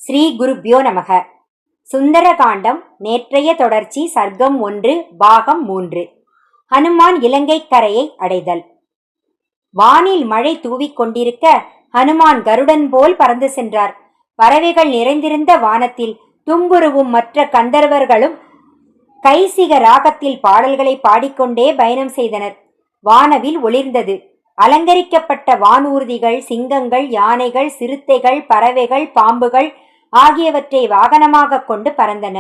ஸ்ரீ குருப்யோ நமக. சுந்தரகாண்டம் நேற்றைய தொடர்ச்சி. சர்க்கம் 1 பாகம் 3. ஹனுமான் இலங்கை கரையை அடைதல். வானில் மழை தூவிக் கொண்டிருக்க ஹனுமான் கருடன் போல் பறந்து சென்றார். பறவைகள் நிறைந்திருந்த வானத்தில் தும்புருவும் மற்ற கந்தர்வர்களும் கைசிக ராகத்தில் பாடல்களை பாடிக்கொண்டே பயணம் செய்தனர். வானவில் ஒளிர்ந்தது. அலங்கரிக்கப்பட்ட வானூர்திகள், சிங்கங்கள், யானைகள், சிறுத்தைகள், பறவைகள், பாம்புகள் ஆகியவற்றை வாகனமாக கொண்டு பறந்தன.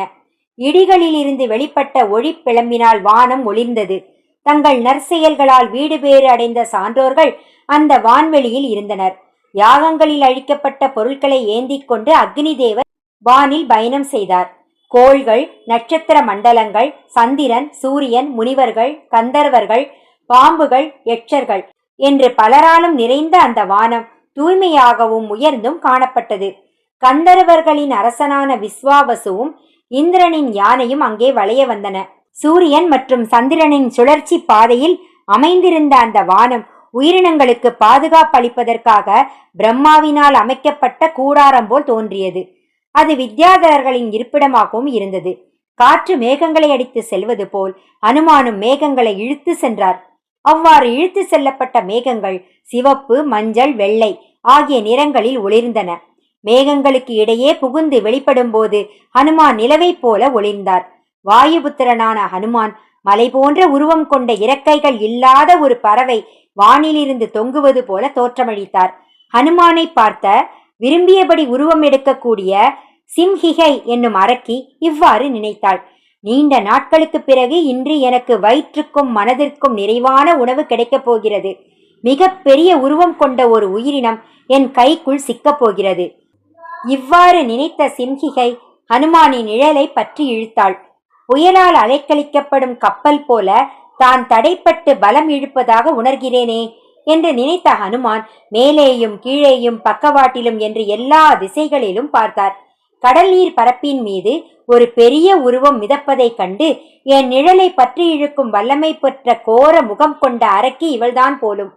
இடிகளில் இருந்து வெளிப்பட்ட ஒளிப்பிளம்பினால் வானம் ஒளிர்ந்தது. தங்கள் நற்செயல்களால் வீடு பேறு அடைந்த சான்றோர்கள் அந்த வான்வெளியில் இருந்தனர். யாகங்களில் அழிக்கப்பட்ட பொருட்களை ஏந்திக் கொண்டு அக்னி தேவர் வானில் பயணம் செய்தார். கோள்கள், நட்சத்திர மண்டலங்கள், சந்திரன், சூரியன், முனிவர்கள், கந்தர்வர்கள், பாம்புகள், யட்சர்கள் என்று பலராலும் நிறைந்த அந்த வானம் தூய்மையாகவும் உயர்ந்தும் காணப்பட்டது. கந்தர்வர்களின் அரசனான விஸ்வாவசுவும் இந்திரனின் யானையும் அங்கே வளைய வந்தன. சூரியன் மற்றும் சந்திரனின் சுழற்சி பாதையில் அமைந்திருந்த அந்த வானம் உயிரினங்களுக்கு பாதுகாப்பளிப்பதற்காக பிரம்மாவினால் அமைக்கப்பட்ட கூடாரம் போல் தோன்றியது. அது வித்யாதரர்களின் இருப்பிடமாகவும் இருந்தது. காற்று மேகங்களை அடித்து செல்வது போல் அனுமானும் மேகங்களை இழுத்து சென்றார். அவ்வாறு இழுத்து செல்லப்பட்ட மேகங்கள் சிவப்பு, மஞ்சள், வெள்ளை ஆகிய நிறங்களில் ஒளிர்ந்தன. மேகங்களுக்கு இடையே புகுந்து வெளிப்படும் போது ஹனுமான் நிலவை போல ஒளிர்ந்தார். வாயுபுத்திரனான ஹனுமான் மலை போன்ற உருவம் கொண்ட இறக்கைகள் இல்லாத ஒரு பறவை வானிலிருந்து தொங்குவது போல தோற்றமளித்தார். ஹனுமானை பார்த்த விரும்பியபடி உருவம் எடுக்கக்கூடிய சிம்ஹிகை என்னும் அரக்கி இவ்வாறு நினைத்தாள். நீண்ட நாட்களுக்கு பிறகு இன்று எனக்கு வயிற்றுக்கும் மனதிற்கும் நிறைவான உணவு கிடைக்கப் போகிறது. மிக பெரிய உருவம் கொண்ட ஒரு உயிரினம் என் கைக்குள் சிக்கப் போகிறது. இவ்வாறு நினைத்த சிம்ஹிகை ஹனுமானின் நிழலை பற்றி இழுத்தாள். புயலால் அலைக்கழிக்கப்படும் கப்பல் போல தான் தடைப்பட்டு பலம் இழுப்பதாக உணர்கிறேனே என்று நினைத்த ஹனுமான் மேலேயும் கீழேயும் பக்கவாட்டிலும் என்று எல்லா திசைகளிலும் பார்த்தார். கடல் நீர் பரப்பின் மீது ஒரு பெரிய உருவம் மிதப்பதைக் கண்டு என் நிழலை பற்றி இழுக்கும் வல்லமை பெற்ற கோர முகம் கொண்ட அரக்கி இவள்தான் போலும்.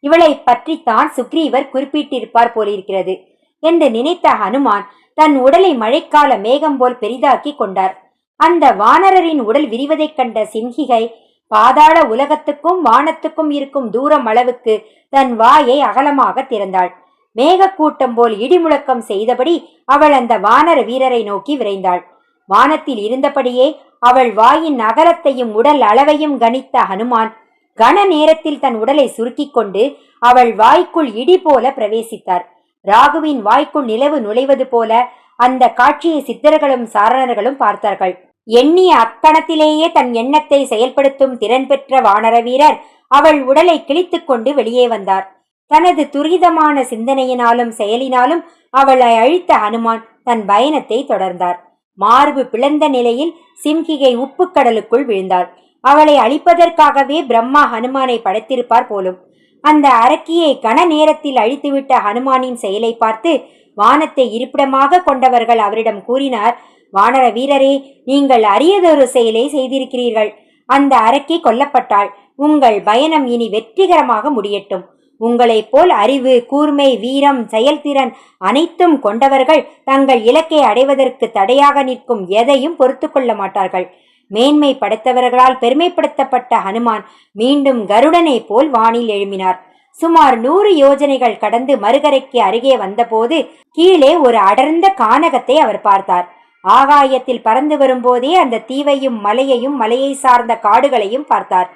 இவளை பற்றித்தான் சுக்ரீவர் குறிப்பிட்டிருப்பார் போலிருக்கிறது என்று நினைத்த ஹனுமான் தன் உடலை மழைக்கால மேகம் போல் பெரிதாக்கி கொண்டார். அந்த வானரரின் உடல் விரிவதைக் கண்ட சிம்ஹிகை பாதாள உலகத்துக்கும் வானத்துக்கும் இருக்கும் தூரம் அளவுக்கு தன் வாயை அகலமாக திறந்தாள். மேகக்கூட்டம் போல் இடிமுழக்கம் செய்தபடி அவள் அந்த வானர வீரரை நோக்கி விரைந்தாள். வானத்தில் இருந்தபடியே அவள் வாயின் அகலத்தையும் உடல் அளவையும் கணித்த ஹனுமான் கன நேரத்தில் தன் உடலை சுருக்கிக் கொண்டு அவள் வாய்க்குள் இடி போல பிரவேசித்தார். ராகுவின் வாய்க்குள் நிலவு நுழைவது போல அந்த காட்சியை சித்தர்களும் சாரணர்களும் பார்த்தார்கள். எண்ணிய அக்கணத்திலேயே தன் எண்ணத்தை செயல்படுத்தும் திறன் பெற்ற வானர வீரர் அவள் உடலை கிழித்துக் கொண்டு வெளியே வந்தார். தனது துரிதமான சிந்தனையினாலும் செயலினாலும் அவளை அழித்த ஹனுமான் தன் பயணத்தை தொடர்ந்தார். மார்பு பிளந்த நிலையில் சிம்ஹிகை உப்பு கடலுக்குள் விழுந்தாள். அவளை அழிப்பதற்காகவே பிரம்மா ஹனுமானை படைத்திருப்பார் போலும். அந்த அரக்கியை கன நேரத்தில் அழித்துவிட்ட ஹனுமானின் செயலை பார்த்து வானத்தை இருப்பிடமாக கொண்டவர்கள் அவரிடம் கூறினார், வானர வீரரே, நீங்கள் அரியதொரு செயலை செய்திருக்கிறீர்கள். அந்த அரக்கி கொல்லப்பட்டாள். உங்கள் பயணம் இனி வெற்றிகரமாக முடியட்டும். உங்களைப் போல் அறிவு, கூர்மை, வீரம், செயல்திறன் அனைத்தும் கொண்டவர்கள் தங்கள் இலக்கை அடைவதற்கு தடையாக நிற்கும் எதையும் பொறுத்து கொள்ள மாட்டார்கள். மேன்மை படைத்தவர்களால் பெருமைப்படுத்தப்பட்ட ஹனுமான் மீண்டும் கருடனை போல் வானில் எழும்பினார். சுமார் 100 யோஜனைகள் கடந்து மறுகரைக்கு அருகே வந்தபோது கீழே ஒரு அடர்ந்த கானகத்தை அவர் பார்த்தார். ஆகாயத்தில் பறந்து வரும்போதே அந்த தீவையும் மலையையும் மலையை சார்ந்த காடுகளையும் பார்த்தார்.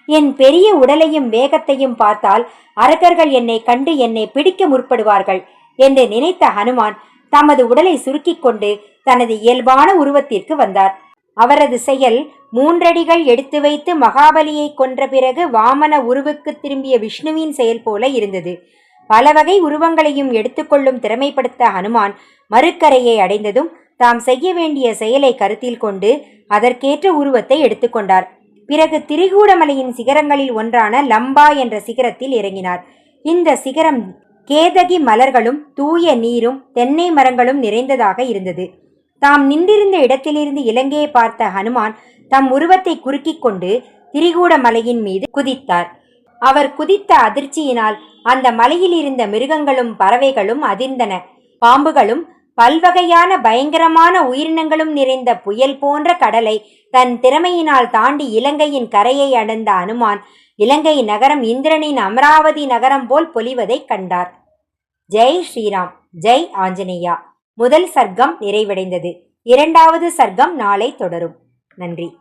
என் பெரிய உடலையும் வேகத்தையும் பார்த்தால் அரக்கர்கள் என்னை கண்டு என்னை பிடிக்க முற்படுவார்கள் என்று நினைத்த ஹனுமான் தமது உடலை சுருக்கிக் கொண்டு தனது இயல்பான உருவத்திற்கு வந்தார். அவரது செயல் 3 அடிகள் எடுத்து வைத்து மகாபலியை கொன்ற பிறகு வாமன உருவுக்கு திரும்பிய விஷ்ணுவின் செயல் போல இருந்தது. பல வகை உருவங்களையும் எடுத்துக்கொள்ளும் திறமைப்படுத்த ஹனுமான் மறுக்கரையை அடைந்ததும் தாம் செய்ய வேண்டிய செயலை கருத்தில் கொண்டு அதற்கேற்ற உருவத்தை எடுத்துக்கொண்டார். பிறகு திரிகூடமலையின் சிகரங்களில் ஒன்றான லம்பா என்ற சிகரத்தில் இறங்கினார். இந்த சிகரம் கேதகி மலர்களும் தூய நீரும் தென்னை மரங்களும் நிறைந்ததாக இருந்தது. தாம் நின்றிருந்த இடத்திலிருந்து இலங்கையை பார்த்த ஹனுமான் தம் உருவத்தை குறுக்கிக் கொண்டு திரிகூடமலையின் மீது குதித்தார். அவர் குதித்த அதிர்ச்சியினால் அந்த மலையில் இருந்த மிருகங்களும் பறவைகளும் அதிர்ந்தன. பாம்புகளும் பல்வகையான பயங்கரமான உயிரினங்களும் நிறைந்த புயல் போன்ற கடலை தன் திறமையினால் தாண்டி இலங்கையின் கரையை அடைந்த அனுமான் இலங்கை நகரம் இந்திரனின் அமராவதி நகரம் போல் பொலிவதைக் கண்டார். ஜெய் ஸ்ரீராம். ஜெய் ஆஞ்சநேயா. முதல் சர்க்கம் நிறைவடைந்தது. இரண்டாவது சர்க்கம் நாளை தொடரும். நன்றி.